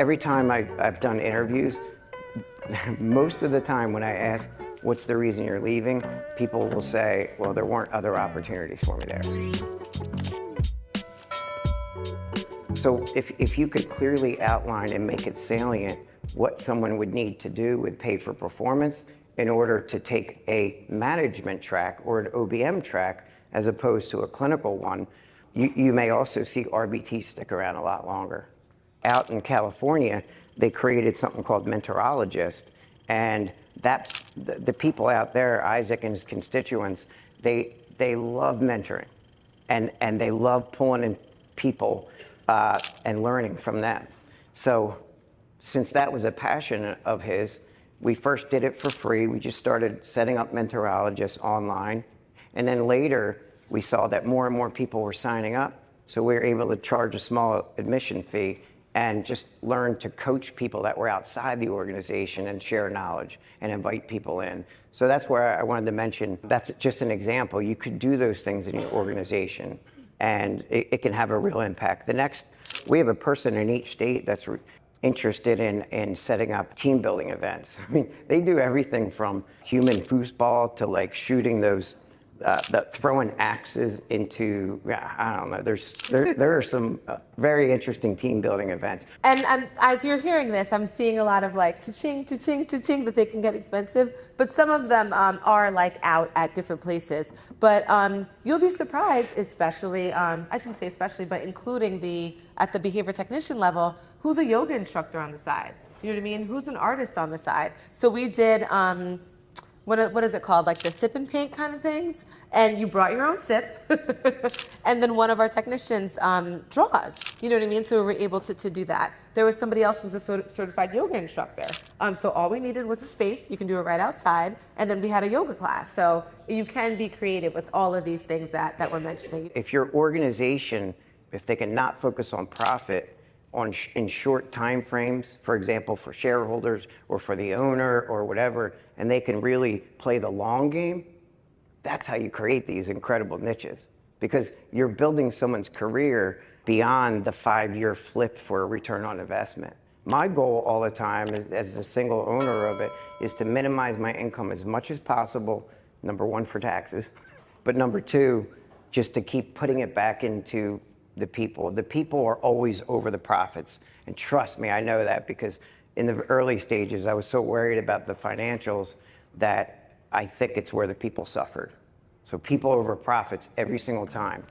Every time I've done interviews, most of the time when I ask, what's the reason you're leaving? People will say, well, there weren't other opportunities for me there. So if you could clearly outline and make it salient what someone would need to do with pay for performance in order to take a management track or an OBM track as opposed to a clinical one, you may also see RBTs stick around a lot longer. Out in California, they created something called Mentorologist, and the people out there, Isaac and his constituents, they love mentoring, and they love pulling in people and learning from them. So since that was a passion of his, we first did it for free. We just started setting up Mentorologists online. And then later, we saw that more and more people were signing up. So we were able to charge a small admission fee and just learn to coach people that were outside the organization and share knowledge and invite people in. So that's where I wanted to mention, that's just an example. You could do those things in your organization, and it can have a real impact. We have a person in each state that's interested in setting up team building events. I mean, they do everything from human foosball to like shooting those, throwing axes into, I don't know, there are some very interesting team building events. And as you're hearing this, I'm seeing a lot of like cha-ching, cha-ching, cha-ching that they can get expensive, but some of them are like out at different places. But you'll be surprised, especially, I shouldn't say especially, but including at the behavior technician level, who's a yoga instructor on the side? You know what I mean? Who's an artist on the side? So we did, what is it called? Like the sip and paint kind of things. And you brought your own sip. And then one of our technicians draws. You know what I mean? So we were able to do that. There was somebody else who was a certified yoga instructor. So all we needed was a space. You can do it right outside. And then we had a yoga class. So you can be creative with all of these things that we're mentioning. If your organization, if they can not focus on profit, in short time frames, for example, for shareholders or for the owner or whatever, and they can really play the long game, that's how you create these incredible niches, because you're building someone's career beyond the 5-year flip for a return on investment. My goal all the time as the single owner of it is to minimize my income as much as possible, number one, for taxes, but number two, just to keep putting it back into the people. The people are always over the profits. And trust me, I know that, because in the early stages, I was so worried about the financials that I think it's where the people suffered. So people over profits every single time.